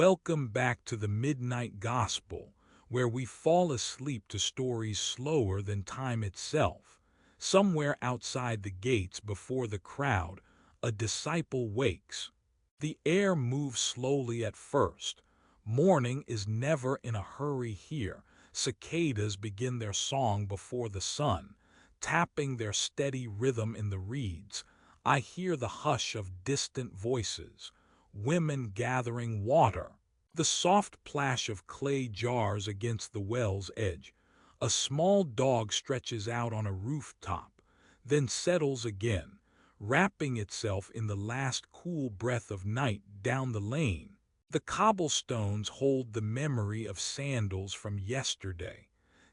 Welcome back to the Midnight Gospel, where we fall asleep to stories slower than time itself. Somewhere outside the gates before the crowd, a disciple wakes. The air moves slowly at first. Morning is never in a hurry here. Cicadas begin their song before the sun, tapping their steady rhythm in the reeds. I hear the hush of distant voices, women gathering water, the soft plash of clay jars against the well's edge. A small dog stretches out on a rooftop, then settles again, wrapping itself in the last cool breath of night down the lane. The cobblestones hold the memory of sandals from yesterday.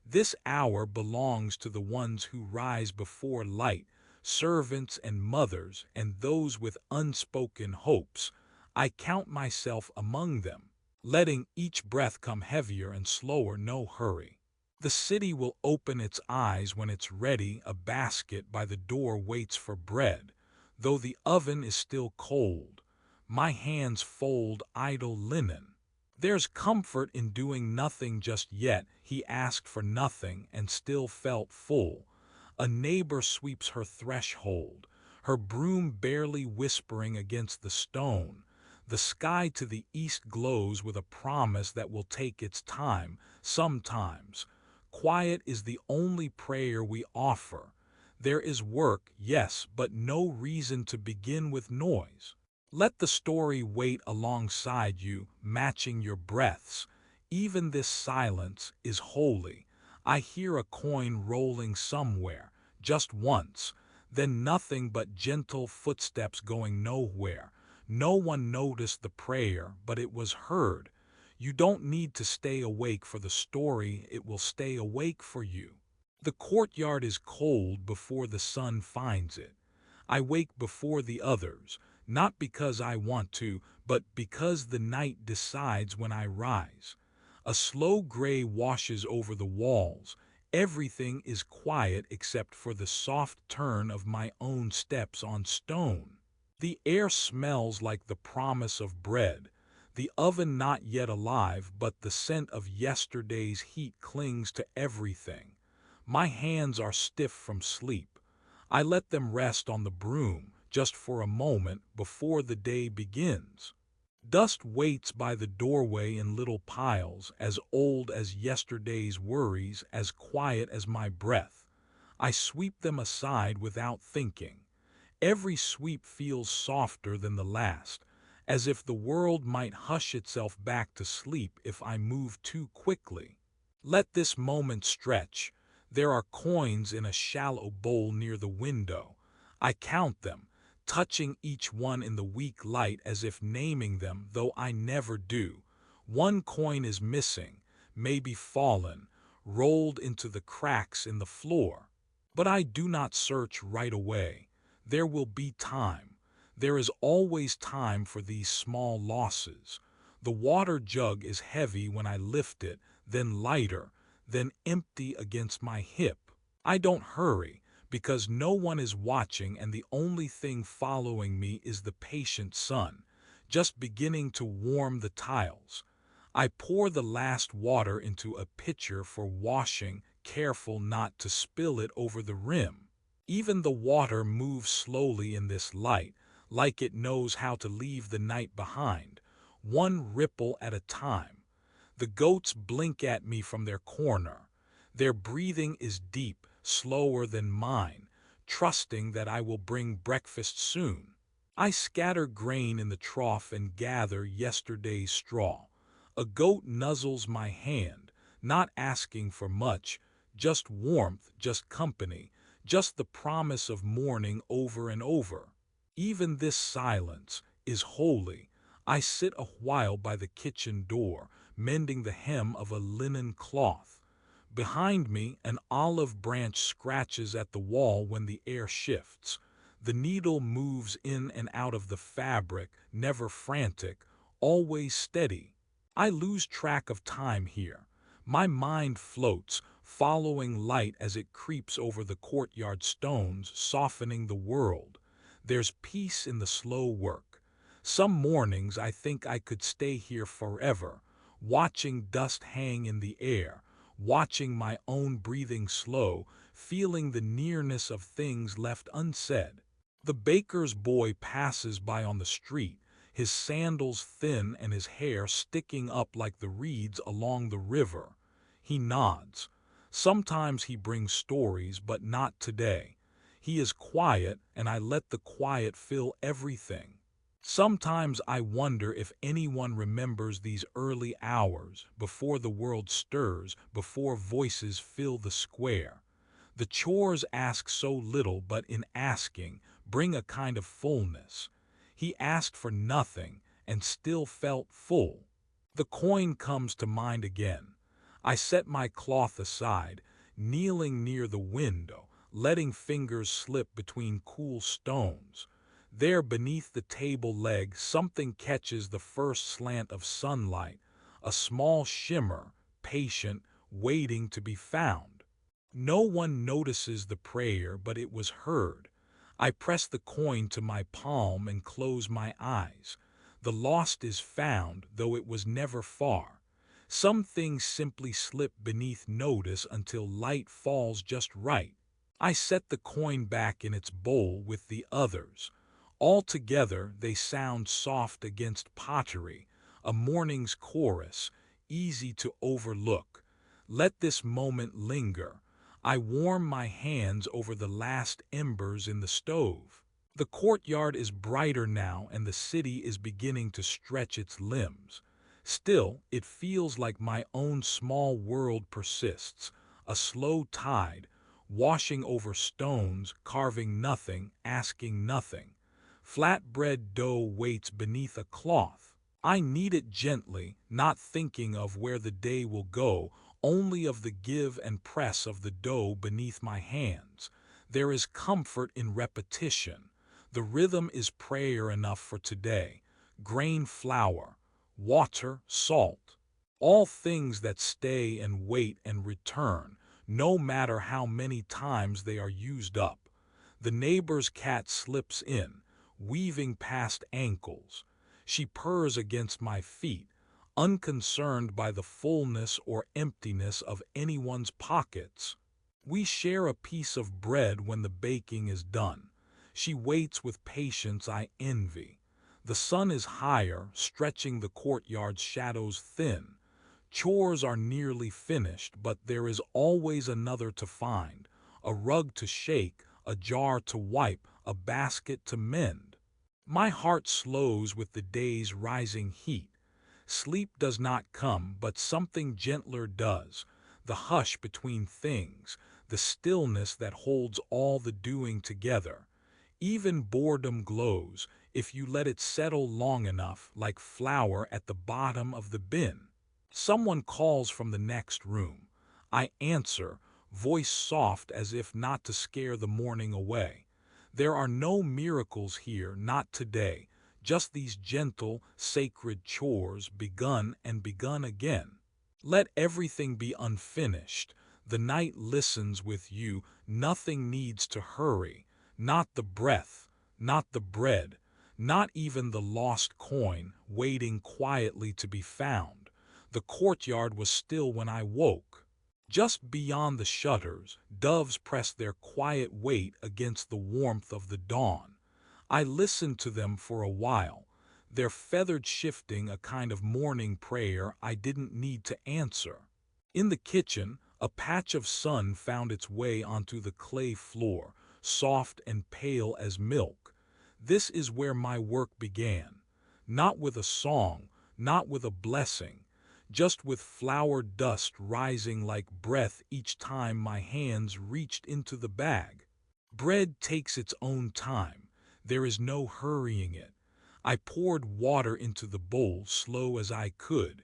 This hour belongs to the ones who rise before light, servants and mothers and those with unspoken hopes. I count myself among them, letting each breath come heavier and slower, no hurry. The city will open its eyes when it's ready. A basket by the door waits for bread, though the oven is still cold. My hands fold idle linen. There's comfort in doing nothing just yet. He asked for nothing and still felt full. A neighbor sweeps her threshold, her broom barely whispering against the stone. The sky to the east glows with a promise that will take its time. Sometimes quiet is the only prayer we offer. There is work, yes, but no reason to begin with noise. Let the story wait alongside you, matching your breaths. Even this silence is holy. I hear a coin rolling somewhere, just once, then nothing but gentle footsteps going nowhere. No one noticed the prayer, but it was heard. You don't need to stay awake for the story, it will stay awake for you. The courtyard is cold before the sun finds it. I wake before the others, not because I want to, but because the night decides when I rise. A slow gray washes over the walls. Everything is quiet except for the soft turn of my own steps on stone. The air smells like the promise of bread. The oven not yet alive, but the scent of yesterday's heat clings to everything. My hands are stiff from sleep. I let them rest on the broom, just for a moment before the day begins. Dust waits by the doorway in little piles, as old as yesterday's worries, as quiet as my breath. I sweep them aside without thinking. Every sweep feels softer than the last, as if the world might hush itself back to sleep if I move too quickly. Let this moment stretch. There are coins in a shallow bowl near the window. I count them, touching each one in the weak light as if naming them, though I never do. One coin is missing, maybe fallen, rolled into the cracks in the floor. But I do not search right away. There will be time. There is always time for these small losses. The water jug is heavy when I lift it, then lighter, then empty against my hip. I don't hurry, because no one is watching and the only thing following me is the patient sun, just beginning to warm the tiles. I pour the last water into a pitcher for washing, careful not to spill it over the rim. Even the water moves slowly in this light, like it knows how to leave the night behind, one ripple at a time. The goats blink at me from their corner. Their breathing is deep, slower than mine, trusting that I will bring breakfast soon. I scatter grain in the trough and gather yesterday's straw. A goat nuzzles my hand, not asking for much, just warmth, just company, just the promise of morning over and over. Even this silence is holy. I sit a while by the kitchen door, mending the hem of a linen cloth. Behind me, an olive branch scratches at the wall when the air shifts. The needle moves in and out of the fabric, never frantic, always steady. I lose track of time here. My mind floats, following light as it creeps over the courtyard stones, softening the world. There's peace in the slow work. Some mornings I think I could stay here forever, watching dust hang in the air, watching my own breathing slow, feeling the nearness of things left unsaid. The baker's boy passes by on the street, his sandals thin and his hair sticking up like the reeds along the river. He nods. Sometimes he brings stories, but not today. He is quiet, and I let the quiet fill everything. Sometimes I wonder if anyone remembers these early hours, before the world stirs, before voices fill the square. The chores ask so little, but in asking, bring a kind of fullness. He asked for nothing, and still felt full. The coin comes to mind again. I set my cloth aside, kneeling near the window, letting fingers slip between cool stones. There beneath the table leg something catches the first slant of sunlight, a small shimmer, patient, waiting to be found. No one notices the prayer, but it was heard. I press the coin to my palm and close my eyes. The lost is found, though it was never far. Some things simply slip beneath notice until light falls just right. I set the coin back in its bowl with the others. All together they sound soft against pottery, a morning's chorus, easy to overlook. Let this moment linger. I warm my hands over the last embers in the stove. The courtyard is brighter now, and the city is beginning to stretch its limbs. Still, it feels like my own small world persists, a slow tide, washing over stones, carving nothing, asking nothing. Flatbread dough waits beneath a cloth. I knead it gently, not thinking of where the day will go, only of the give and press of the dough beneath my hands. There is comfort in repetition. The rhythm is prayer enough for today. Grain, flour, water, salt. All things that stay and wait and return, no matter how many times they are used up. The neighbor's cat slips in, weaving past ankles. She purrs against my feet, unconcerned by the fullness or emptiness of anyone's pockets. We share a piece of bread when the baking is done. She waits with patience I envy. The sun is higher, stretching the courtyard's shadows thin. Chores are nearly finished, but there is always another to find, a rug to shake, a jar to wipe, a basket to mend. My heart slows with the day's rising heat. Sleep does not come, but something gentler does. The hush between things, the stillness that holds all the doing together. Even boredom glows, if you let it settle long enough, like flour at the bottom of the bin. Someone calls from the next room. I answer, voice soft as if not to scare the morning away. There are no miracles here, not today, just these gentle, sacred chores begun and begun again. Let everything be unfinished. The night listens with you, nothing needs to hurry. Not the breath, not the bread, not even the lost coin, waiting quietly to be found. The courtyard was still when I woke. Just beyond the shutters, doves pressed their quiet weight against the warmth of the dawn. I listened to them for a while, their feathered shifting a kind of morning prayer I didn't need to answer. In the kitchen, a patch of sun found its way onto the clay floor, soft and pale as milk. This is where my work began. Not with a song, not with a blessing, just with flour dust rising like breath each time my hands reached into the bag. Bread takes its own time. There is no hurrying it. I poured water into the bowl slow as I could.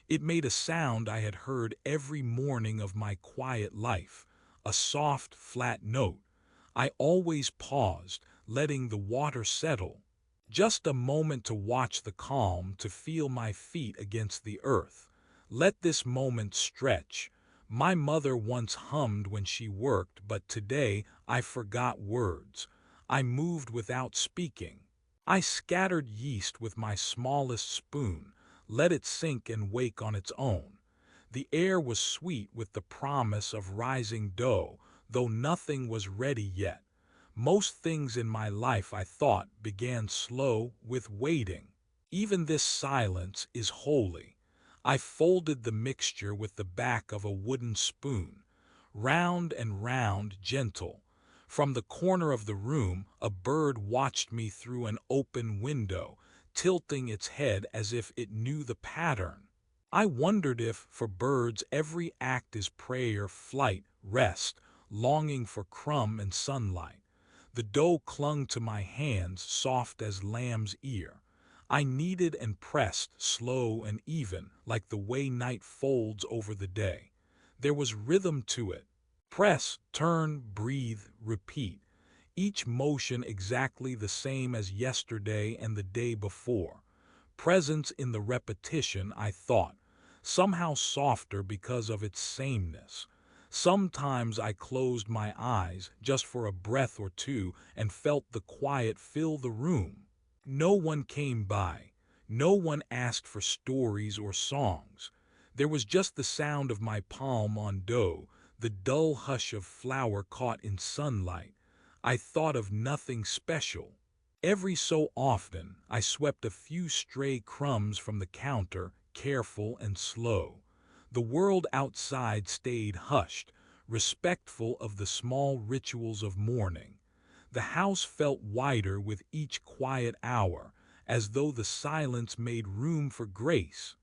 It made a sound I had heard every morning of my quiet life, a soft, flat note. I always paused, letting the water settle. Just a moment to watch the calm, to feel my feet against the earth. Let this moment stretch. My mother once hummed when she worked, but today I forgot words. I moved without speaking. I scattered yeast with my smallest spoon, let it sink and wake on its own. The air was sweet with the promise of rising dough, though nothing was ready yet. Most things in my life, I thought, began slow with waiting. Even this silence is holy. I folded the mixture with the back of a wooden spoon, round and round, gentle. From the corner of the room, a bird watched me through an open window, tilting its head as if it knew the pattern. I wondered if, for birds, every act is prayer, flight, rest, longing for crumb and sunlight. The dough clung to my hands, soft as lamb's ear. I kneaded and pressed, slow and even, like the way night folds over the day. There was rhythm to it. Press, turn, breathe, repeat. Each motion exactly the same as yesterday and the day before. Presence in the repetition, I thought, somehow softer because of its sameness. Sometimes I closed my eyes just for a breath or two and felt the quiet fill the room. No one came by. No one asked for stories or songs. There was just the sound of my palm on dough, the dull hush of flour caught in sunlight. I thought of nothing special. Every so often, I swept a few stray crumbs from the counter, careful and slow. The world outside stayed hushed, respectful of the small rituals of morning. The house felt wider with each quiet hour, as though the silence made room for grace.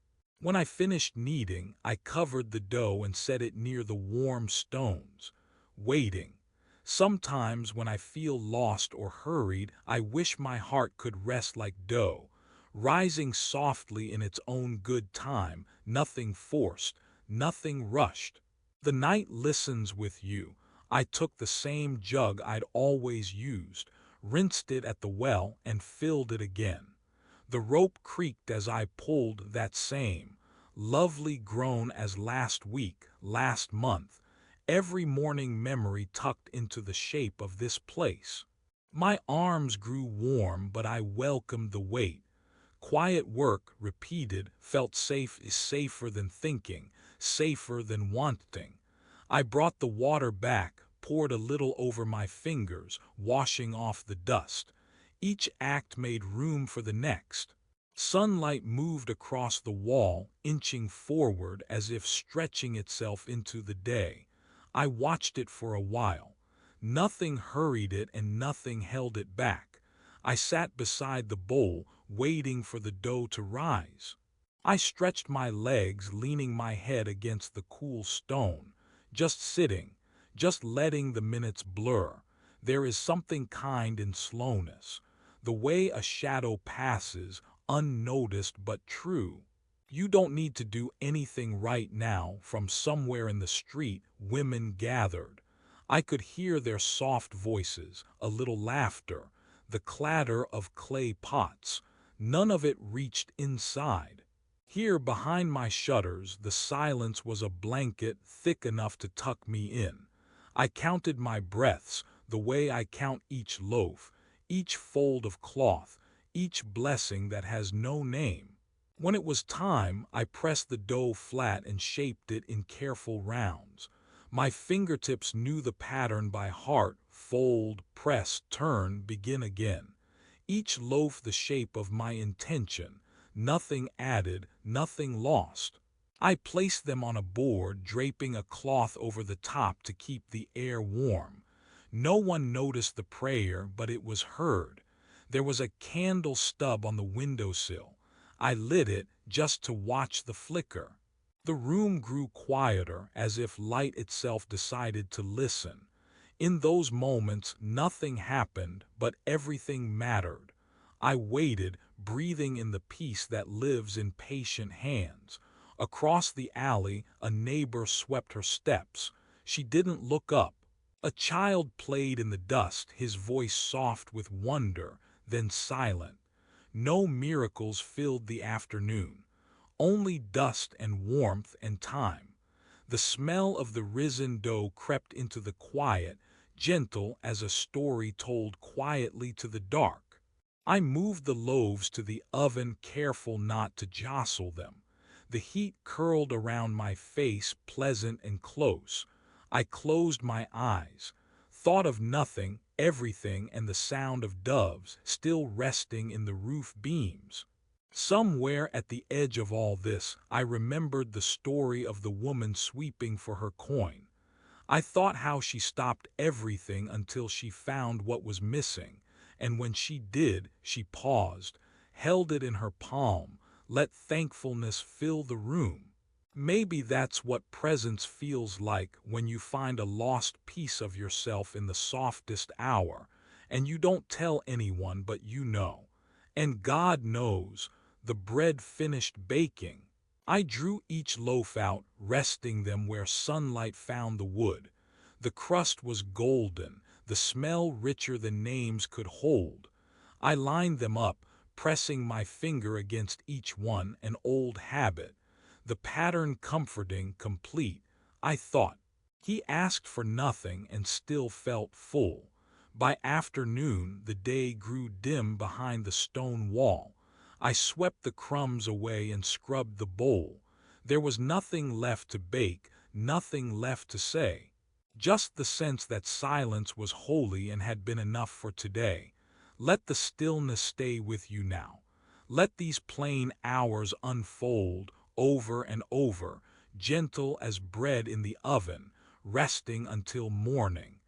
When I finished kneading, I covered the dough and set it near the warm stones, waiting. Sometimes when I feel lost or hurried, I wish my heart could rest like dough, rising softly in its own good time, nothing forced, nothing rushed. The night listens with you. I took the same jug I'd always used, rinsed it at the well, and filled it again. The rope creaked as I pulled that same, lovely grown as last week, last month, every morning memory tucked into the shape of this place. My arms grew warm, but I welcomed the weight. Quiet work, repeated, felt safe is safer than thinking, safer than wanting. I brought the water back, poured a little over my fingers, washing off the dust. Each act made room for the next. Sunlight moved across the wall, inching forward as if stretching itself into the day. I watched it for a while. Nothing hurried it and nothing held it back. I sat beside the bowl, waiting for the dough to rise. I stretched my legs, leaning my head against the cool stone, just sitting, just letting the minutes blur. There is something kind in slowness, the way a shadow passes, unnoticed but true. You don't need to do anything right now. From somewhere in the street, women gathered. I could hear their soft voices, a little laughter, the clatter of clay pots. None of it reached inside. Here, behind my shutters, the silence was a blanket thick enough to tuck me in. I counted my breaths, the way I count each loaf, each fold of cloth, each blessing that has no name. When it was time, I pressed the dough flat and shaped it in careful rounds. My fingertips knew the pattern by heart: fold, press, turn, begin again. Each loaf the shape of my intention, nothing added, nothing lost. I placed them on a board, draping a cloth over the top to keep the air warm. No one noticed the prayer, but it was heard. There was a candle stub on the windowsill. I lit it just to watch the flicker. The room grew quieter, as if light itself decided to listen. In those moments, nothing happened, but everything mattered. I waited, breathing in the peace that lives in patient hands. Across the alley, a neighbor swept her steps. She didn't look up. A child played in the dust, his voice soft with wonder, then silent. No miracles filled the afternoon, only dust and warmth and time. The smell of the risen dough crept into the quiet, gentle as a story told quietly to the dark. I moved the loaves to the oven, careful not to jostle them. The heat curled around my face, pleasant and close. I closed my eyes, thought of nothing, everything, and the sound of doves still resting in the roof beams. Somewhere at the edge of all this, I remembered the story of the woman sweeping for her coin. I thought how she stopped everything until she found what was missing, and when she did, she paused, held it in her palm, let thankfulness fill the room. Maybe that's what presence feels like when you find a lost piece of yourself in the softest hour, and you don't tell anyone but you know. And God knows, the bread finished baking. I drew each loaf out, resting them where sunlight found the wood. The crust was golden, the smell richer than names could hold. I lined them up, pressing my finger against each one, an old habit. The pattern comforting, complete. I thought. He asked for nothing and still felt full. By afternoon, the day grew dim behind the stone wall. I swept the crumbs away and scrubbed the bowl. There was nothing left to bake, nothing left to say. Just the sense that silence was holy and had been enough for today. Let the stillness stay with you now. Let these plain hours unfold over and over, gentle as bread in the oven, resting until morning.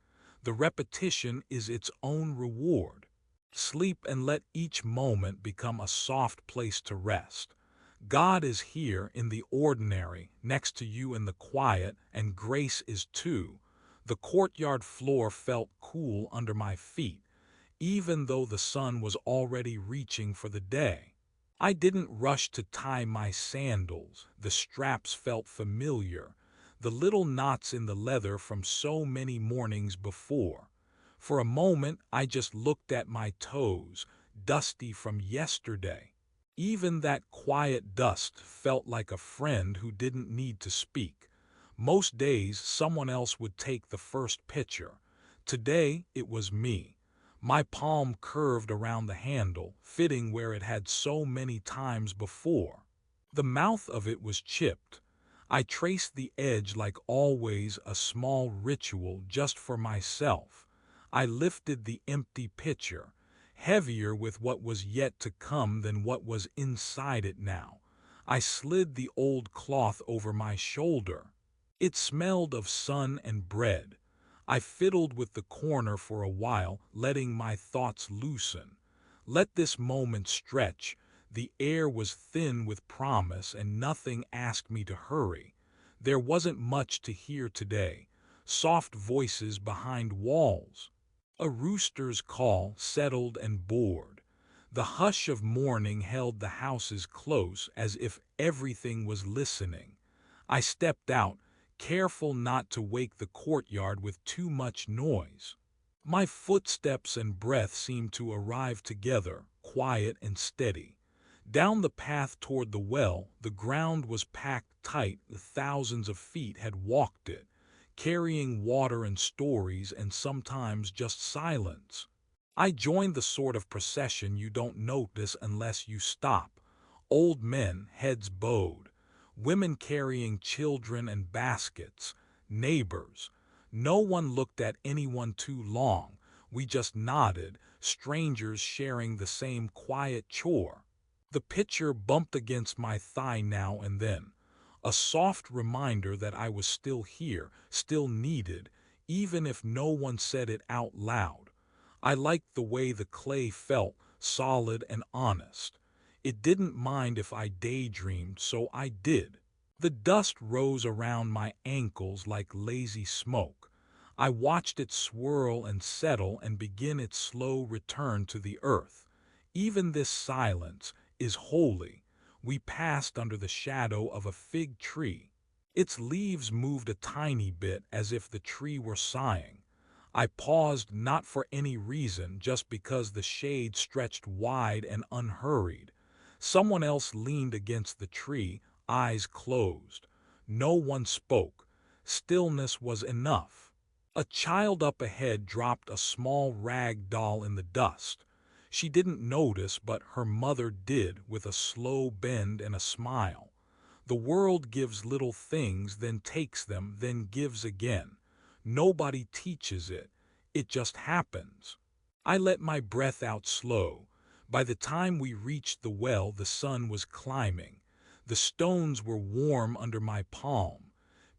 The repetition is its own reward. Sleep and let each moment become a soft place to rest. God is here in the ordinary, next to you in the quiet, and grace is too. The courtyard floor felt cool under my feet, even though the sun was already reaching for the day. I didn't rush to tie my sandals. The straps felt familiar, the little knots in the leather from so many mornings before. For a moment, I just looked at my toes, dusty from yesterday. Even that quiet dust felt like a friend who didn't need to speak. Most days, someone else would take the first picture. Today, it was me. My palm curved around the handle, fitting where it had so many times before. The mouth of it was chipped. I traced the edge like always, a small ritual just for myself. I lifted the empty pitcher, heavier with what was yet to come than what was inside it now. I slid the old cloth over my shoulder. It smelled of sun and bread. I fiddled with the corner for a while, letting my thoughts loosen. Let this moment stretch. The air was thin with promise and nothing asked me to hurry. There wasn't much to hear today. Soft voices behind walls. A rooster's call, settled and bored. The hush of morning held the houses close, as if everything was listening. I stepped out, careful not to wake the courtyard with too much noise. My footsteps and breath seemed to arrive together, quiet and steady. Down the path toward the well, the ground was packed tight. Thousands of feet had walked it, carrying water and stories and sometimes just silence. I joined the sort of procession you don't notice unless you stop. Old men, heads bowed, women carrying children and baskets, neighbors. No one looked at anyone too long. We just nodded, strangers sharing the same quiet chore. The pitcher bumped against my thigh now and then, a soft reminder that I was still here, still needed, even if no one said it out loud. I liked the way the clay felt, solid and honest. It didn't mind if I daydreamed, so I did. The dust rose around my ankles like lazy smoke. I watched it swirl and settle and begin its slow return to the earth. Even this silence is holy. We passed under the shadow of a fig tree. Its leaves moved a tiny bit as if the tree were sighing. I paused not for any reason, just because the shade stretched wide and unhurried. Someone else leaned against the tree, eyes closed. No one spoke. Stillness was enough. A child up ahead dropped a small rag doll in the dust. She didn't notice, but her mother did, with a slow bend and a smile. The world gives little things, then takes them, then gives again. Nobody teaches it. It just happens. I let my breath out slow. By the time we reached the well, the sun was climbing. The stones were warm under my palm.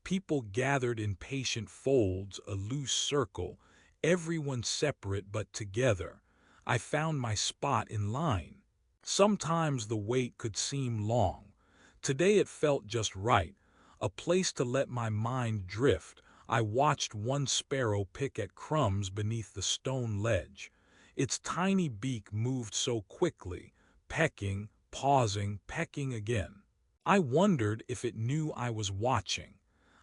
People gathered in patient folds, a loose circle, everyone separate but together. I found my spot in line. Sometimes the wait could seem long. Today it felt just right, a place to let my mind drift. I watched one sparrow pick at crumbs beneath the stone ledge. Its tiny beak moved so quickly, pecking, pausing, pecking again. I wondered if it knew I was watching.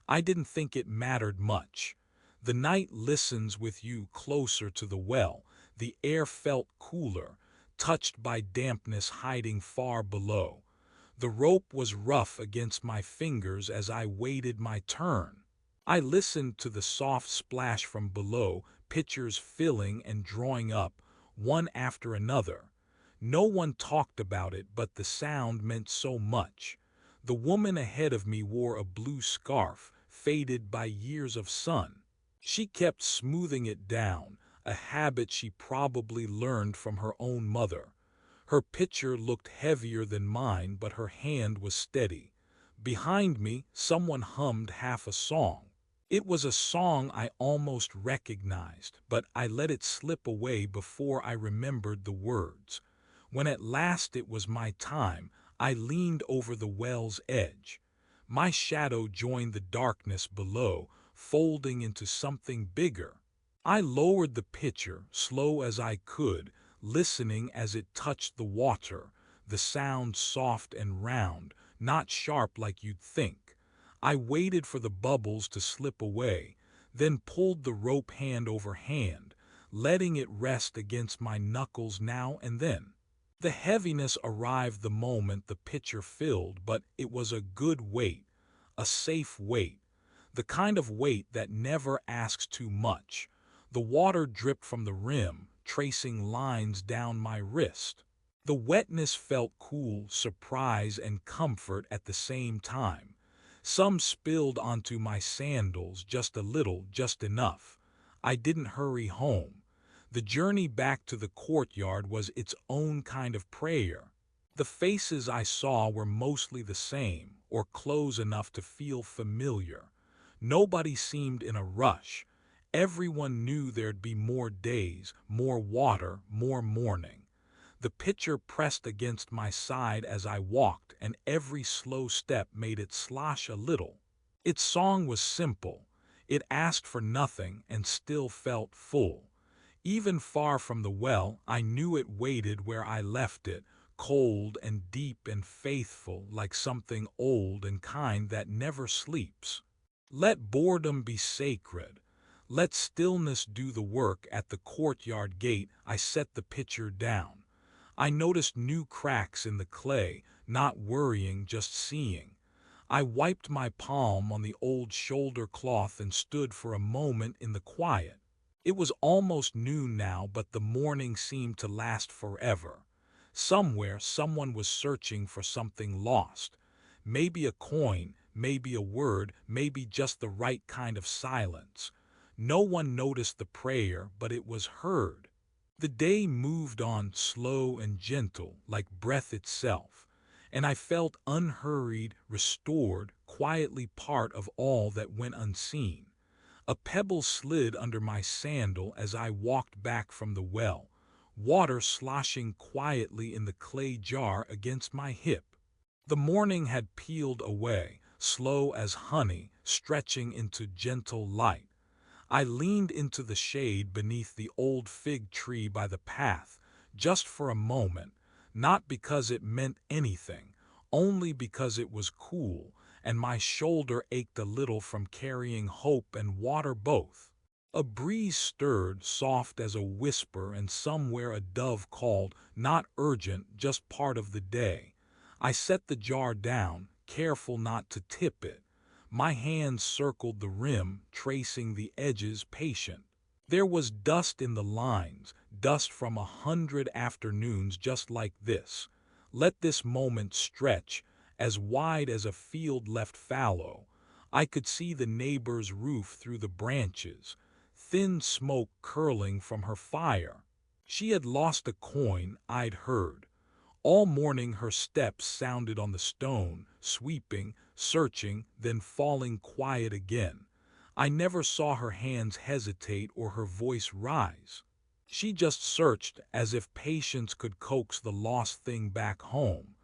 I didn't think it mattered much. The night listens with you closer to the well. The air felt cooler, touched by dampness hiding far below. The rope was rough against my fingers as I waited my turn. I listened to the soft splash from below, pitchers filling and drawing up, one after another. No one talked about it, but the sound meant so much. The woman ahead of me wore a blue scarf, faded by years of sun. She kept smoothing it down, a habit she probably learned from her own mother. Her pitcher looked heavier than mine, but her hand was steady. Behind me, someone hummed half a song. It was a song I almost recognized, but I let it slip away before I remembered the words. When at last it was my time, I leaned over the well's edge. My shadow joined the darkness below, folding into something bigger. I lowered the pitcher, slow as I could, listening as it touched the water, the sound soft and round, not sharp like you'd think. I waited for the bubbles to slip away, then pulled the rope hand over hand, letting it rest against my knuckles now and then. The heaviness arrived the moment the pitcher filled, but it was a good weight, a safe weight, the kind of weight that never asks too much. The water dripped from the rim, tracing lines down my wrist. The wetness felt cool, surprise, and comfort at the same time. Some spilled onto my sandals, just a little, just enough. I didn't hurry home. The journey back to the courtyard was its own kind of prayer. The faces I saw were mostly the same, or close enough to feel familiar. Nobody seemed in a rush. Everyone knew there'd be more days, more water, more mourning. The pitcher pressed against my side as I walked, and every slow step made it slosh a little. Its song was simple. It asked for nothing and still felt full. Even far from the well, I knew it waited where I left it, cold and deep and faithful, like something old and kind that never sleeps. Let boredom be sacred. Let stillness do the work. At the courtyard gate, I set the pitcher down. I noticed new cracks in the clay, not worrying, just seeing. I wiped my palm on the old shoulder cloth and stood for a moment in the quiet. It was almost noon now, but the morning seemed to last forever. Somewhere, someone was searching for something lost. Maybe a coin, maybe a word, maybe just the right kind of silence. No one noticed the prayer, but it was heard. The day moved on, slow and gentle, like breath itself, and I felt unhurried, restored, quietly part of all that went unseen. A pebble slid under my sandal as I walked back from the well, water sloshing quietly in the clay jar against my hip. The morning had peeled away, slow as honey, stretching into gentle light. I leaned into the shade beneath the old fig tree by the path, just for a moment, not because it meant anything, only because it was cool, and my shoulder ached a little from carrying hope and water both. A breeze stirred, soft as a whisper, and somewhere a dove called, not urgent, just part of the day. I set the jar down, careful not to tip it. My hands circled the rim, tracing the edges, patient. There was dust in the lines, dust from 100 afternoons just like this. Let this moment stretch as wide as a field left fallow. I could see the neighbor's roof through the branches, thin smoke curling from her fire. She had lost a coin, I'd heard. All morning her steps sounded on the stone, sweeping, searching, then falling quiet again. I never saw her hands hesitate or her voice rise. She just searched as if patience could coax the lost thing back home.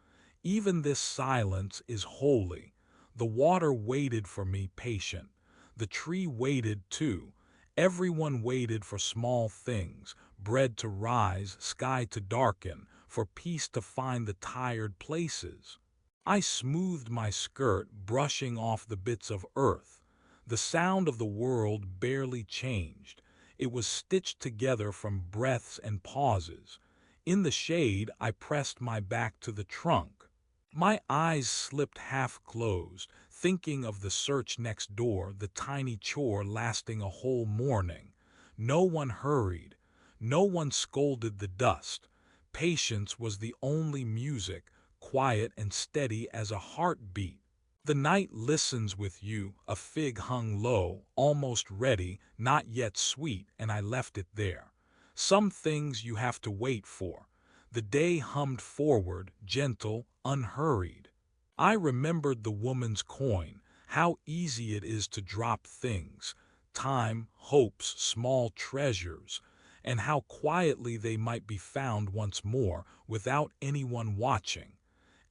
Even this silence is holy. The water waited for me patient. The tree waited too. Everyone waited for small things, bread to rise, sky to darken, for peace to find the tired places. I smoothed my skirt, brushing off the bits of earth. The sound of the world barely changed. It was stitched together from breaths and pauses. In the shade, I pressed my back to the trunk. My eyes slipped half closed, thinking of the search next door, the tiny chore lasting a whole morning. No one hurried. No one scolded the dust. Patience was the only music, quiet and steady as a heartbeat. The night listens with you, a fig hung low, almost ready, not yet sweet, and I left it there. Some things you have to wait for. The day hummed forward, gentle, unhurried. I remembered the woman's coin, how easy it is to drop things, time, hopes, small treasures, and how quietly they might be found once more without anyone watching.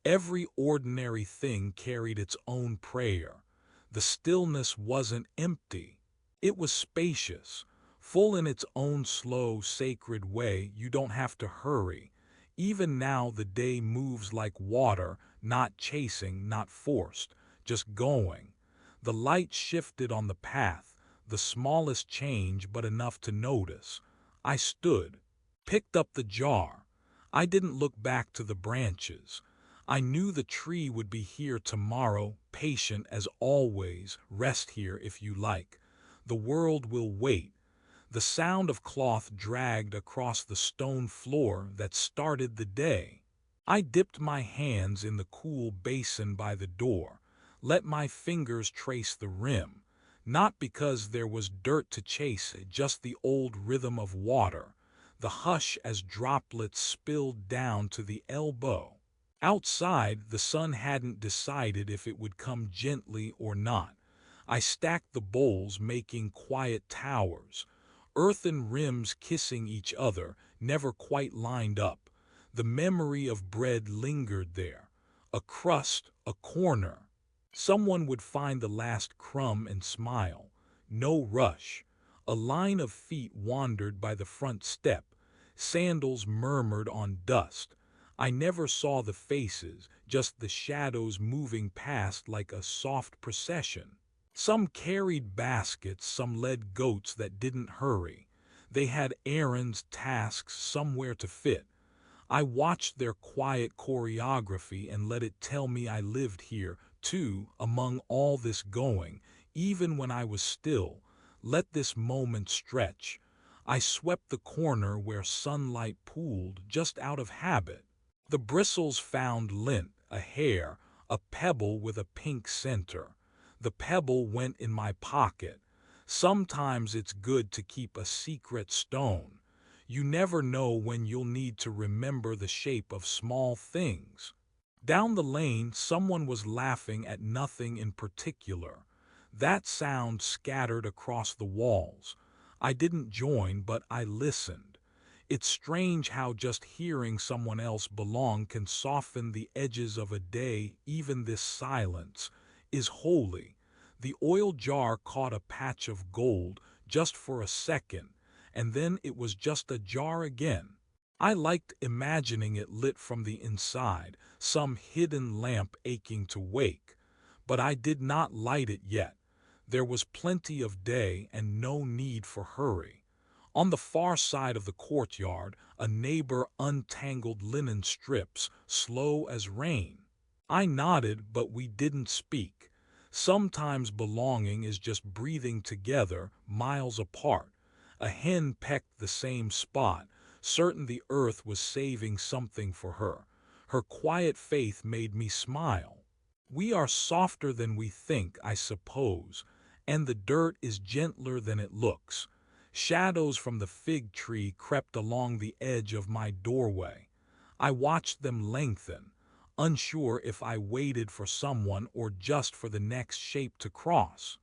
Every ordinary thing carried its own prayer. The stillness wasn't empty. It was spacious, full in its own slow, sacred way. You don't have to hurry. Even now the day moves like water, not chasing, not forced, just going. The light shifted on the path, the smallest change but enough to notice. I stood, picked up the jar. I didn't look back to the branches. I knew the tree would be here tomorrow, patient as always. Rest here if you like. The world will wait. The sound of cloth dragged across the stone floor that started the day. I dipped my hands in the cool basin by the door, let my fingers trace the rim, not because there was dirt to chase, just the old rhythm of water, the hush as droplets spilled down to the elbow. Outside, the sun hadn't decided if it would come gently or not. I stacked the bowls, making quiet towers, earthen rims kissing each other, never quite lined up. The memory of bread lingered there, a crust, a corner. Someone would find the last crumb and smile. No rush. A line of feet wandered by the front step. Sandals murmured on dust. I never saw the faces, just the shadows moving past like a soft procession. Some carried baskets, some led goats that didn't hurry. They had errands, tasks, somewhere to fit. I watched their quiet choreography and let it tell me I lived here, too, among all this going, even when I was still. Let this moment stretch. I swept the corner where sunlight pooled, just out of habit. The bristles found lint, a hair, a pebble with a pink center. The pebble went in my pocket. Sometimes it's good to keep a secret stone. You never know when you'll need to remember the shape of small things. Down the lane, someone was laughing at nothing in particular. That sound scattered across the walls. I didn't join, but I listened. It's strange how just hearing someone else belong can soften the edges of a day. Even this silence is holy. The oil jar caught a patch of gold just for a second, and then it was just a jar again. I liked imagining it lit from the inside, some hidden lamp aching to wake. But I did not light it yet. There was plenty of day and no need for hurry. On the far side of the courtyard, a neighbor untangled linen strips, slow as rain. I nodded, but we didn't speak. Sometimes belonging is just breathing together, miles apart. A hen pecked the same spot, certain the earth was saving something for her. Her quiet faith made me smile. We are softer than we think, I suppose, and the dirt is gentler than it looks. Shadows from the fig tree crept along the edge of my doorway. I watched them lengthen, unsure if I waited for someone or just for the next shape to cross.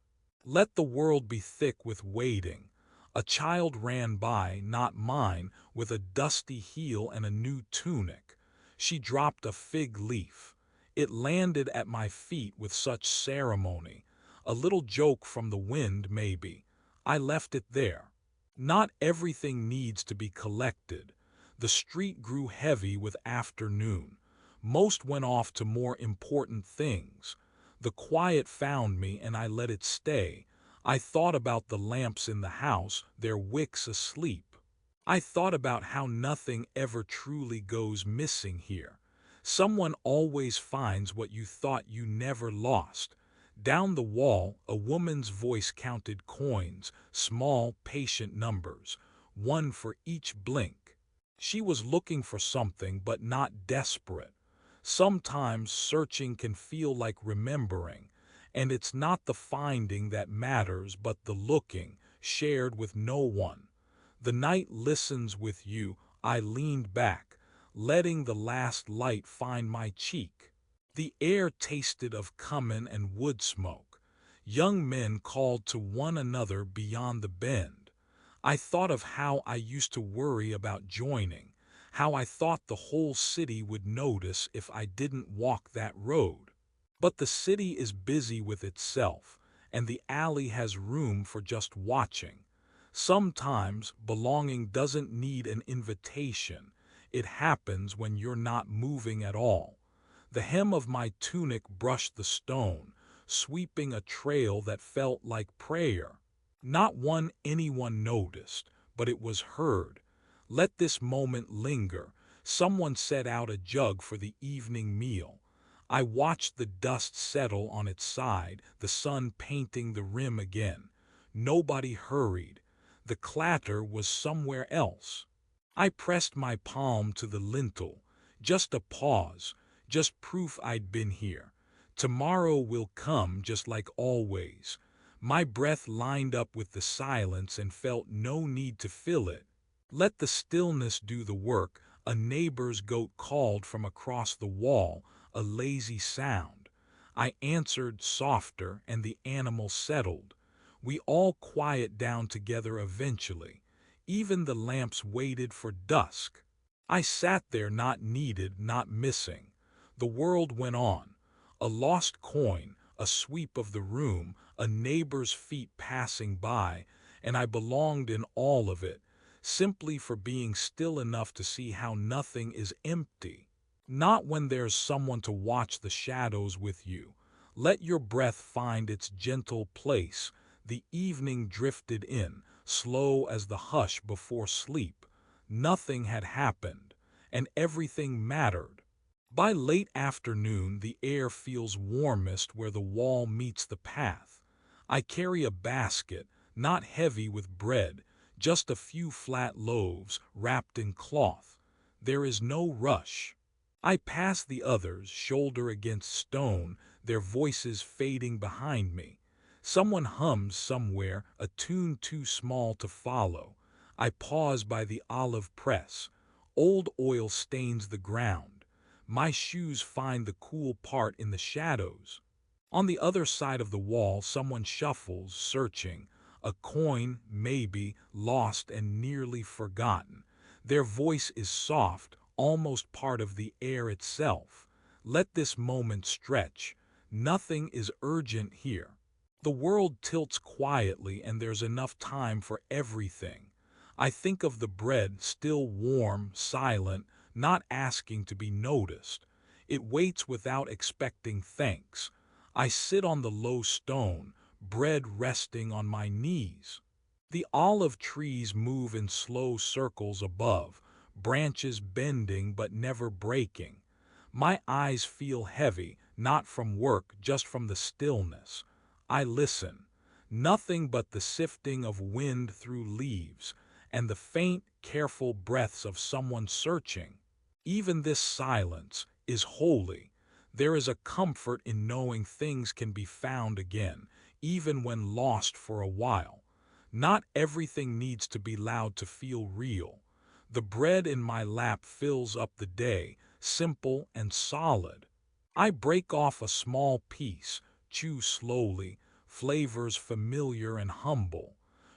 Let the world be thick with waiting. A child ran by, not mine, with a dusty heel and a new tunic. She dropped a fig leaf. It landed at my feet with such ceremony. A little joke from the wind, maybe. I left it there. Not everything needs to be collected. The street grew heavy with afternoon. Most went off to more important things. The quiet found me and I let it stay. I thought about the lamps in the house, their wicks asleep. I thought about how nothing ever truly goes missing here. Someone always finds what you thought you never lost. Down the wall, a woman's voice counted coins, small, patient numbers, one for each blink. She was looking for something, but not desperate. Sometimes searching can feel like remembering, and it's not the finding that matters, but the looking, shared with no one. The night listens with you. I leaned back, letting the last light find my cheek. The air tasted of cumin and wood smoke. Young men called to one another beyond the bend. I thought of how I used to worry about joining, how I thought the whole city would notice if I didn't walk that road. But the city is busy with itself, and the alley has room for just watching. Sometimes belonging doesn't need an invitation. It happens when you're not moving at all. The hem of my tunic brushed the stone, sweeping a trail that felt like prayer. Not one anyone noticed, but it was heard. Let this moment linger. Someone set out a jug for the evening meal. I watched the dust settle on its side, the sun painting the rim again. Nobody hurried. The clatter was somewhere else. I pressed my palm to the lintel. Just a pause, just proof I'd been here. Tomorrow will come just like always. My breath lined up with the silence and felt no need to fill it. Let the stillness do the work. A neighbor's goat called from across the wall, a lazy sound. I answered softer, and the animal settled. We all quiet down together eventually. Even the lamps waited for dusk. I sat there, not needed, not missing. The world went on. A lost coin, a sweep of the room, a neighbor's feet passing by, and I belonged in all of it, simply for being still enough to see how nothing is empty. Not when there's someone to watch the shadows with you. Let your breath find its gentle place. The evening drifted in, slow as the hush before sleep. Nothing had happened, and everything mattered. By late afternoon, the air feels warmest where the wall meets the path. I carry a basket, not heavy with bread, just a few flat loaves wrapped in cloth. There is no rush. I pass the others, shoulder against stone, their voices fading behind me. Someone hums somewhere, a tune too small to follow. I pause by the olive press. Old oil stains the ground. My shoes find the cool part in the shadows. On the other side of the wall, someone shuffles, searching. A coin, maybe, lost and nearly forgotten. Their voice is soft, almost part of the air itself. Let this moment stretch. Nothing is urgent here. The world tilts quietly and there's enough time for everything. I think of the bread, still warm, silent, not asking to be noticed. It waits without expecting thanks. I sit on the low stone, bread resting on my knees. The olive trees move in slow circles above, branches bending but never breaking. My eyes feel heavy, not from work, just from the stillness. I listen. Nothing but the sifting of wind through leaves, and the faint, careful breaths of someone searching. Even this silence is holy. There is a comfort in knowing things can be found again, even when lost for a while. Not everything needs to be loud to feel real. The bread in my lap fills up the day, simple and solid. I break off a small piece, chew slowly, flavors familiar and humble.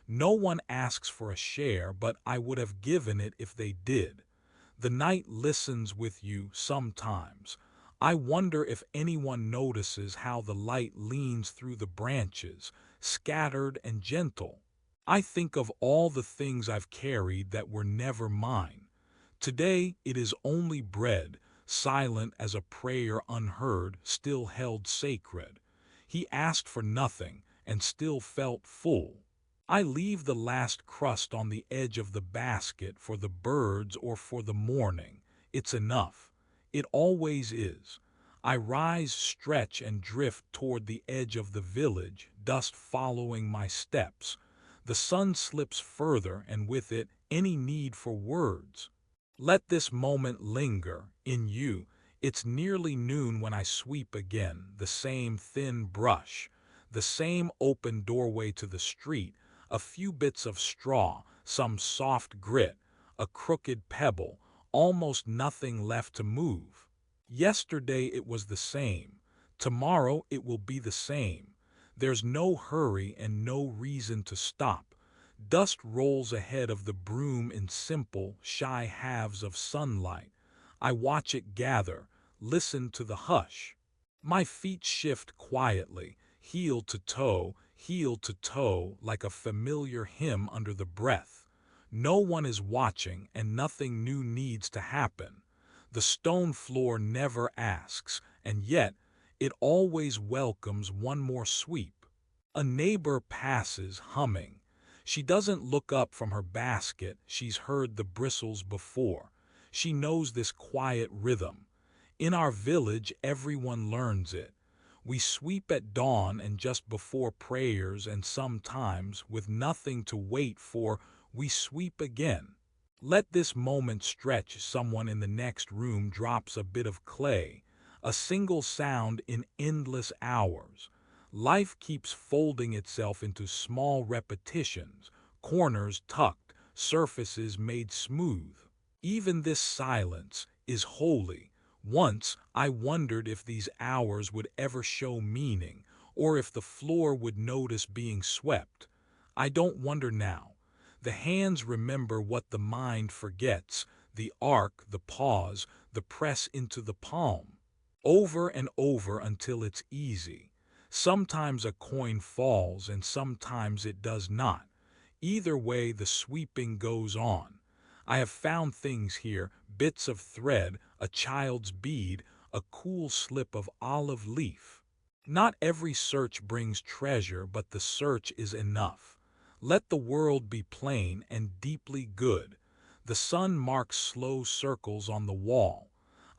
No one asks for a share, but I would have given it if they did. The night listens with you sometimes. I wonder if anyone notices how the light leans through the branches, scattered and gentle. I think of all the things I've carried that were never mine. Today it is only bread, silent as a prayer unheard, still held sacred. He asked for nothing and still felt full. I leave the last crust on the edge of the basket for the birds or for the morning. It's enough. It always is. I rise, stretch, and drift toward the edge of the village, dust following my steps. The sun slips further, and with it, any need for words. Let this moment linger in you. It's nearly noon when I sweep again, the same thin brush, the same open doorway to the street, a few bits of straw, some soft grit, a crooked pebble, almost nothing left to move. Yesterday it was the same. Tomorrow it will be the same. There's no hurry and no reason to stop. Dust rolls ahead of the broom in simple, shy halves of sunlight. I watch it gather, listen to the hush. My feet shift quietly, heel to toe, like a familiar hymn under the breath. No one is watching and nothing new needs to happen. The stone floor never asks, and yet it always welcomes one more sweep. A neighbor passes, humming. She doesn't look up from her basket, she's heard the bristles before. She knows this quiet rhythm. In our village, everyone learns it. We sweep at dawn and just before prayers, and sometimes, with nothing to wait for, we sweep again. Let this moment stretch. Someone in the next room drops a bit of clay, a single sound in endless hours. Life keeps folding itself into small repetitions, corners tucked, surfaces made smooth. Even this silence is holy. Once I wondered if these hours would ever show meaning, or if the floor would notice being swept. I don't wonder now. The hands remember what the mind forgets, the arc, the pause, the press into the palm. Over and over until it's easy. Sometimes a coin falls and sometimes it does not. Either way, the sweeping goes on. I have found things here, bits of thread, a child's bead, a cool slip of olive leaf. Not every search brings treasure, but the search is enough. Let the world be plain and deeply good. The sun marks slow circles on the wall.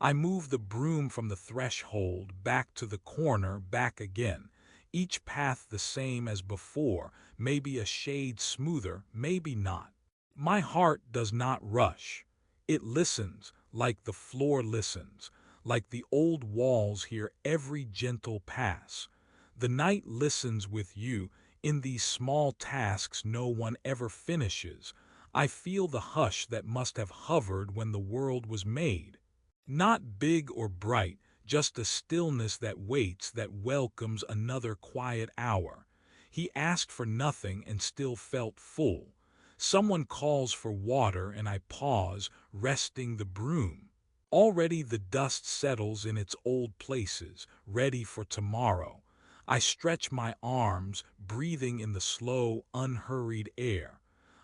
I move the broom from the threshold, back to the corner, back again. Each path the same as before, maybe a shade smoother, maybe not. My heart does not rush. It listens, like the floor listens, like the old walls hear every gentle pass. The night listens with you. In these small tasks no one ever finishes. I feel the hush that must have hovered when the world was made. Not big or bright, just a stillness that waits, that welcomes another quiet hour. He asked for nothing and still felt full. Someone calls for water and I pause, resting the broom. Already the dust settles in its old places, ready for tomorrow. I stretch my arms, breathing in the slow, unhurried air.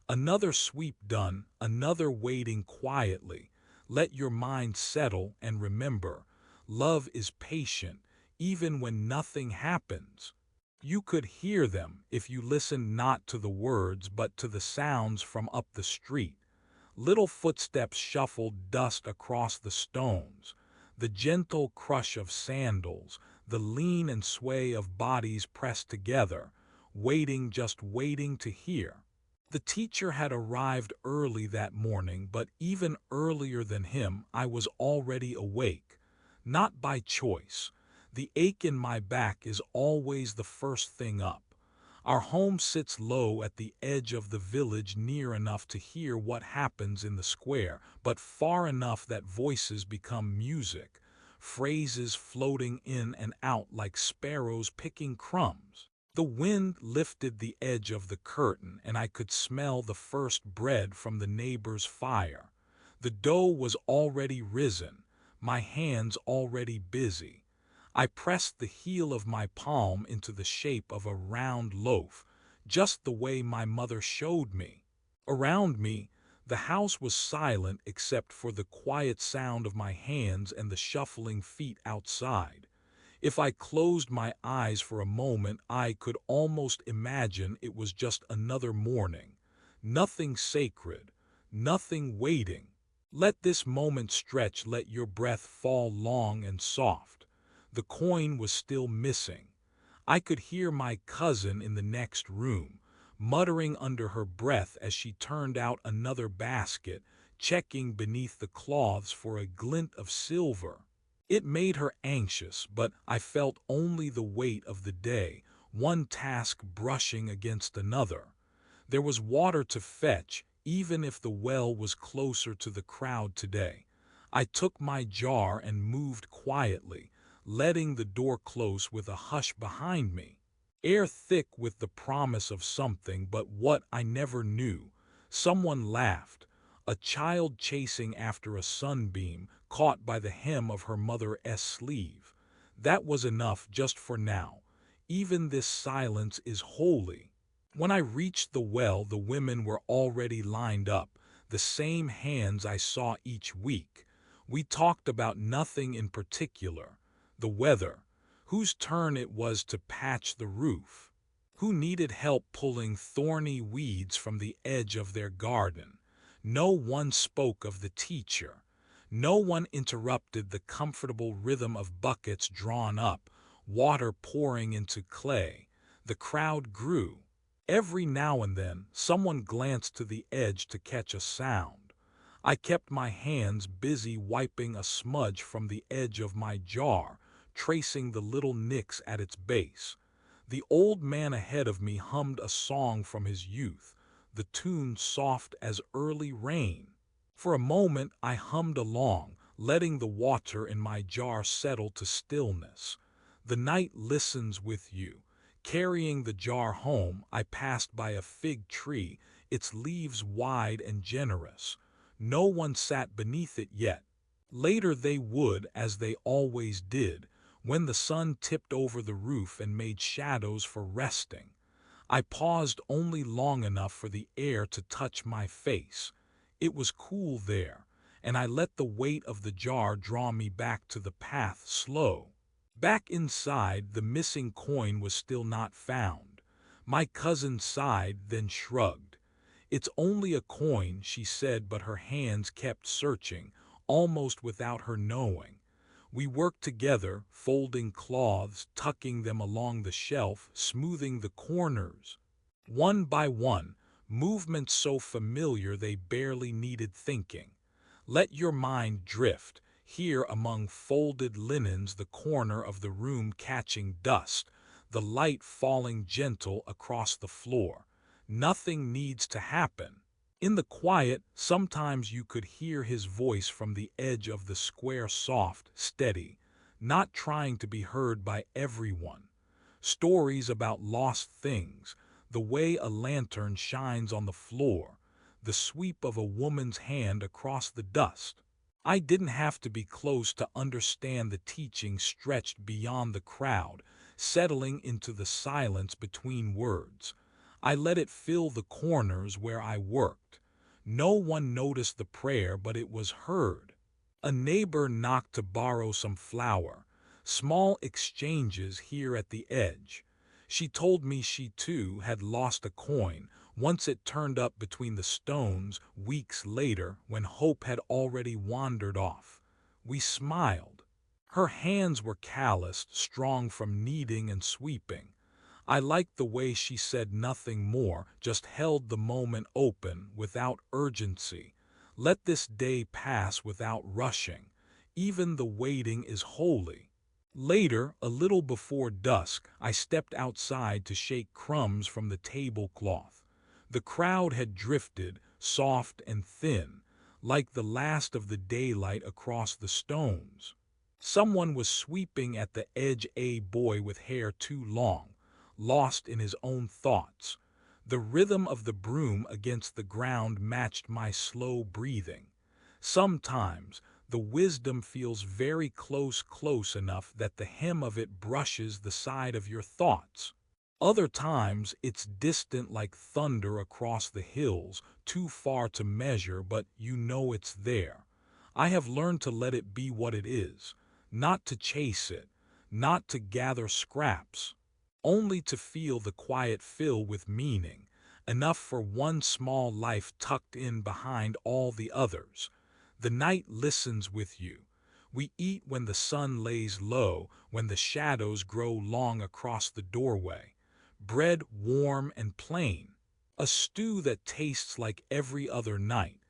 Another sweep done, another waiting quietly. Let your mind settle and remember, love is patient, even when nothing happens. You could hear them if you listened not to the words but to the sounds from up the street. Little footsteps shuffled dust across the stones, the gentle crush of sandals, the lean and sway of bodies pressed together, waiting, just waiting to hear. The teacher had arrived early that morning, but even earlier than him, I was already awake. Not by choice. The ache in my back is always the first thing up. Our home sits low at the edge of the village, near enough to hear what happens in the square, but far enough that voices become music, phrases floating in and out like sparrows picking crumbs. The wind lifted the edge of the curtain, and I could smell the first bread from the neighbor's fire. The dough was already risen, my hands already busy. I pressed the heel of my palm into the shape of a round loaf, just the way my mother showed me. Around me, the house was silent except for the quiet sound of my hands and the shuffling feet outside. If I closed my eyes for a moment, I could almost imagine it was just another morning. Nothing sacred, nothing waiting. Let this moment stretch, let your breath fall long and soft. The coin was still missing. I could hear my cousin in the next room, muttering under her breath as she turned out another basket, checking beneath the cloths for a glint of silver. It made her anxious, but I felt only the weight of the day, one task brushing against another. There was water to fetch, even if the well was closer to the crowd today. I took my jar and moved quietly, letting the door close with a hush behind me. Air thick with the promise of something, but what I never knew. Someone laughed, a child chasing after a sunbeam, caught by the hem of her mother's sleeve. That was enough just for now. Even this silence is holy. When I reached the well, the women were already lined up, the same hands I saw each week. We talked about nothing in particular. The weather, whose turn it was to patch the roof, who needed help pulling thorny weeds from the edge of their garden. No one spoke of the teacher. No one interrupted the comfortable rhythm of buckets drawn up, water pouring into clay. The crowd grew. Every now and then, someone glanced to the edge to catch a sound. I kept my hands busy wiping a smudge from the edge of my jar, tracing the little nicks at its base. The old man ahead of me hummed a song from his youth, the tune soft as early rain. For a moment I hummed along, letting the water in my jar settle to stillness. The night listens with you. Carrying the jar home, I passed by a fig tree, its leaves wide and generous. No one sat beneath it yet. Later they would, as they always did, when the sun tipped over the roof and made shadows for resting. I paused only long enough for the air to touch my face. It was cool there, and I let the weight of the jar draw me back to the path slow. Back inside, the missing coin was still not found. My cousin sighed, then shrugged. "It's only a coin," she said, but her hands kept searching, almost without her knowing. We worked together, folding cloths, tucking them along the shelf, smoothing the corners. One by one, movements so familiar they barely needed thinking. Let your mind drift, here among folded linens, the corner of the room catching dust, the light falling gentle across the floor. Nothing needs to happen. In the quiet, sometimes you could hear his voice from the edge of the square, soft, steady, not trying to be heard by everyone. Stories about lost things, the way a lantern shines on the floor, the sweep of a woman's hand across the dust. I didn't have to be close to understand the teaching stretched beyond the crowd, settling into the silence between words. I let it fill the corners where I worked. No one noticed the prayer, but it was heard. A neighbor knocked to borrow some flour. Small exchanges here at the edge. She told me she too had lost a coin. Once it turned up between the stones, weeks later, when hope had already wandered off. We smiled. Her hands were calloused, strong from kneading and sweeping. I liked the way she said nothing more, just held the moment open without urgency. Let this day pass without rushing. Even the waiting is holy. Later, a little before dusk, I stepped outside to shake crumbs from the tablecloth. The crowd had drifted, soft and thin, like the last of the daylight across the stones. Someone was sweeping at the edge, a boy with hair too long, lost in his own thoughts. The rhythm of the broom against the ground matched my slow breathing. Sometimes the wisdom feels very close enough that the hem of it brushes the side of your thoughts. Other times it's distant like thunder across the hills, too far to measure, but you know it's there. I have learned to let it be what it is, not to chase it, not to gather scraps, only to feel the quiet fill with meaning, enough for one small life tucked in behind all the others. The night listens with you. We eat when the sun lays low, when the shadows grow long across the doorway. Bread warm and plain. A stew that tastes like every other night.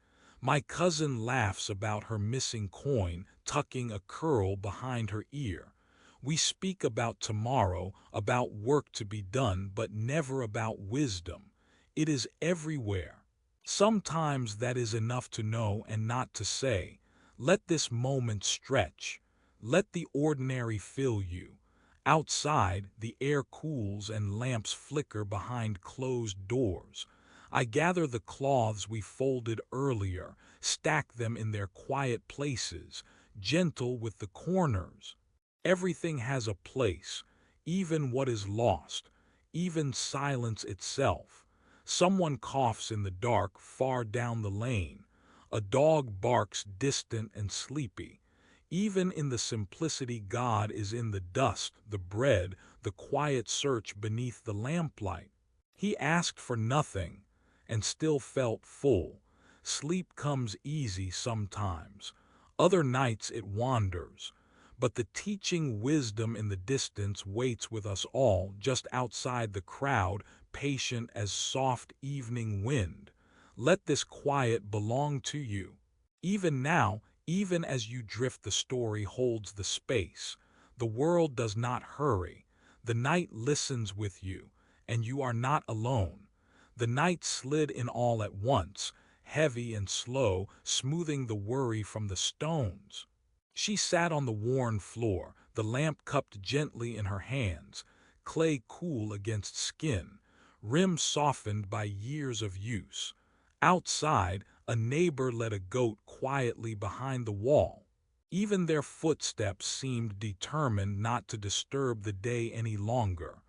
My cousin laughs about her missing coin, tucking a curl behind her ear. We speak about tomorrow, about work to be done, but never about wisdom. It is everywhere. Sometimes that is enough to know and not to say. Let this moment stretch. Let the ordinary fill you. Outside, the air cools and lamps flicker behind closed doors. I gather the cloths we folded earlier, stack them in their quiet places, gentle with the corners. Everything has a place, even what is lost, even silence itself. Someone coughs in the dark far down the lane. A dog barks distant and sleepy. Even in the simplicity, God is in the dust, the bread, the quiet search beneath the lamplight. He asked for nothing and still felt full. Sleep comes easy sometimes. Other nights it wanders. But the teaching wisdom in the distance waits with us all just outside the crowd, patient as soft evening wind. Let this quiet belong to you. Even now, even as you drift, the story holds the space. The world does not hurry. The night listens with you, and you are not alone. The night slid in all at once, heavy and slow, smoothing the worry from the stones. She sat on the worn floor, the lamp cupped gently in her hands, clay cool against skin, rim softened by years of use. Outside, a neighbor led a goat quietly behind the wall. Even their footsteps seemed determined not to disturb the day any longer.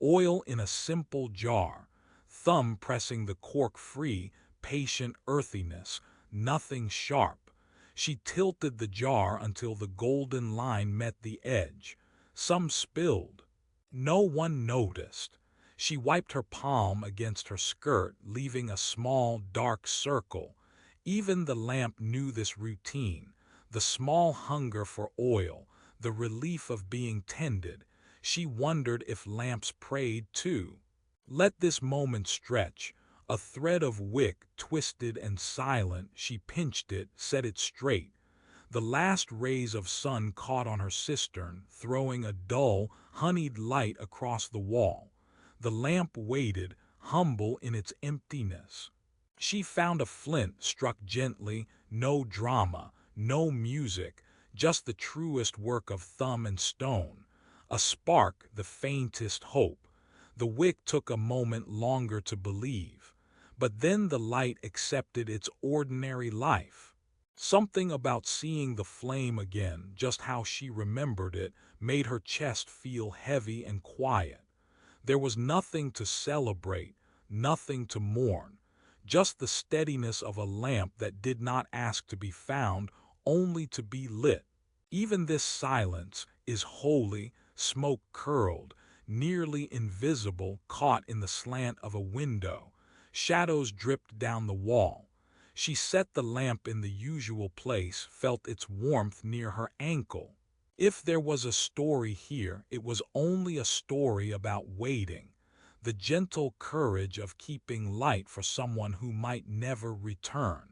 Oil in a simple jar, thumb pressing the cork free, patient earthiness, nothing sharp. She tilted the jar until the golden line met the edge. Some spilled. No one noticed. She wiped her palm against her skirt, leaving a small, dark circle. Even the lamp knew this routine. The small hunger for oil, the relief of being tended. She wondered if lamps prayed too. Let this moment stretch. A thread of wick, twisted and silent, she pinched it, set it straight. The last rays of sun caught on her cistern, throwing a dull, honeyed light across the wall. The lamp waited, humble in its emptiness. She found a flint, struck gently, no drama, no music, just the truest work of thumb and stone. A spark, the faintest hope. The wick took a moment longer to believe. But then the light accepted its ordinary life. Something about seeing the flame again, just how she remembered it, made her chest feel heavy and quiet. There was nothing to celebrate, nothing to mourn, just the steadiness of a lamp that did not ask to be found, only to be lit. Even this silence is holy, smoke curled, nearly invisible, caught in the slant of a window. Shadows dripped down the wall. She set the lamp in the usual place, felt its warmth near her ankle. If there was a story here, it was only a story about waiting, the gentle courage of keeping light for someone who might never return.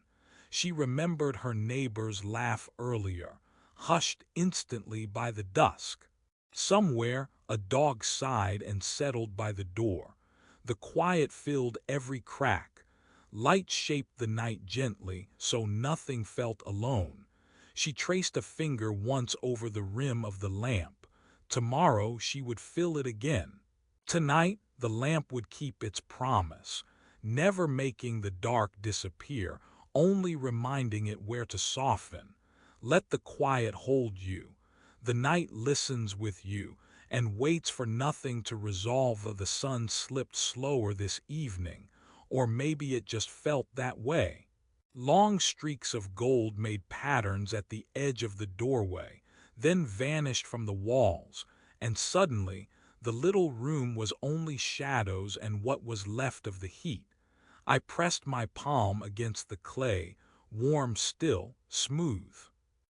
She remembered her neighbor's laugh earlier, hushed instantly by the dusk. Somewhere, a dog sighed and settled by the door. The quiet filled every crack. Light shaped the night gently, so nothing felt alone. She traced a finger once over the rim of the lamp. Tomorrow she would fill it again. Tonight, the lamp would keep its promise, never making the dark disappear, only reminding it where to soften. Let the quiet hold you. The night listens with you and waits for nothing to resolve. The sun slipped slower this evening, or maybe it just felt that way. Long streaks of gold made patterns at the edge of the doorway, then vanished from the walls, and suddenly the little room was only shadows and what was left of the heat. I pressed my palm against the clay, warm still, smooth.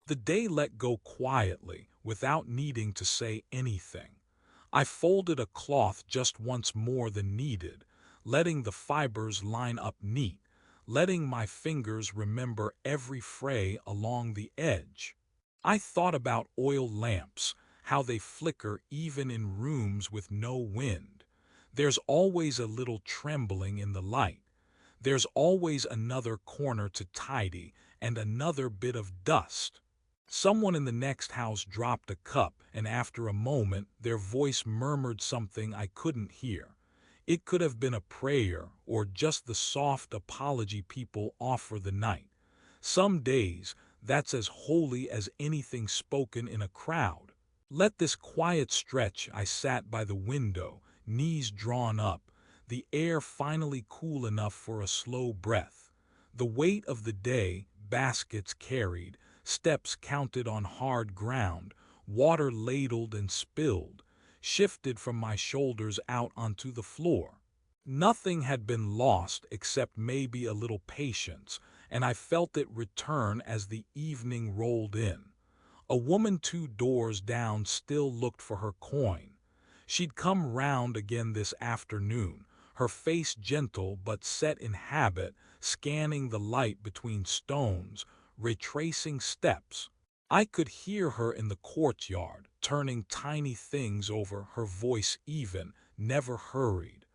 The day let go quietly, without needing to say anything. I folded a cloth just once more than needed, letting the fibers line up neat, letting my fingers remember every fray along the edge. I thought about oil lamps, how they flicker even in rooms with no wind. There's always a little trembling in the light. There's always another corner to tidy and another bit of dust. Someone in the next house dropped a cup, and after a moment their voice murmured something I couldn't hear. It could have been a prayer or just the soft apology people offer the night. Some days, that's as holy as anything spoken in a crowd. Let this quiet stretch. I sat by the window, knees drawn up, the air finally cool enough for a slow breath. The weight of the day, baskets carried, steps counted on hard ground, water ladled and spilled, shifted from my shoulders out onto the floor. Nothing had been lost except maybe a little patience, and I felt it return as the evening rolled in. A woman 2 doors down still looked for her coin. She'd come round again this afternoon, her face gentle but set in habit, scanning the light between stones, retracing steps. I could hear her in the courtyard, turning tiny things over, her voice even, never hurried.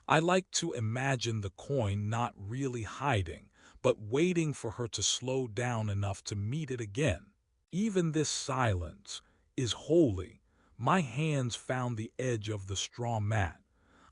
I like to imagine the coin not really hiding, but waiting for her to slow down enough to meet it again. Even this silence is holy. My hands found the edge of the straw mat.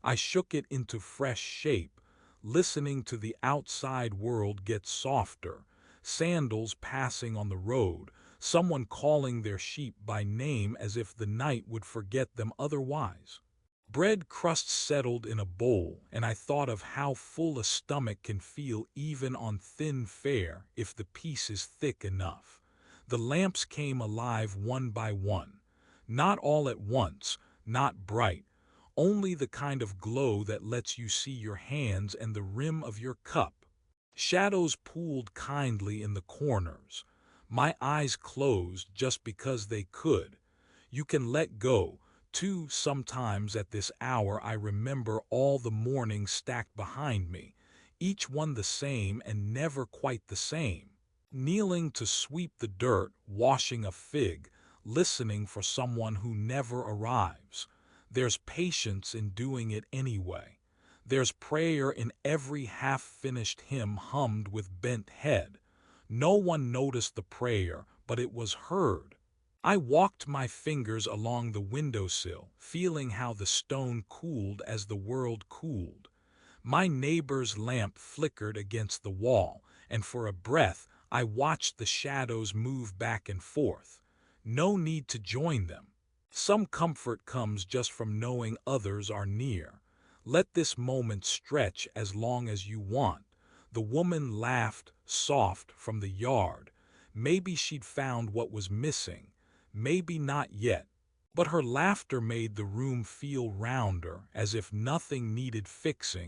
I shook it into fresh shape, listening to the outside world get softer, sandals passing on the road, someone calling their sheep by name as if the night would forget them otherwise. Bread crusts settled in a bowl, and I thought of how full a stomach can feel even on thin fare if the piece is thick enough. The lamps came alive one by one. Not all at once, not bright, only the kind of glow that lets you see your hands and the rim of your cup. Shadows pooled kindly in the corners. My eyes closed just because they could. You can let go, too. Sometimes at this hour I remember all the mornings stacked behind me, each one the same and never quite the same. Kneeling to sweep the dirt, washing a fig, listening for someone who never arrives. There's patience in doing it anyway. There's prayer in every half-finished hymn hummed with bent head. No one noticed the prayer, but it was heard. I walked my fingers along the windowsill, feeling how the stone cooled as the world cooled. My neighbor's lamp flickered against the wall, and for a breath I watched the shadows move back and forth. No need to join them. Some comfort comes just from knowing others are near. Let this moment stretch as long as you want. The woman laughed, soft, from the yard. Maybe she'd found what was missing. Maybe not yet. But her laughter made the room feel rounder, as if nothing needed fixing.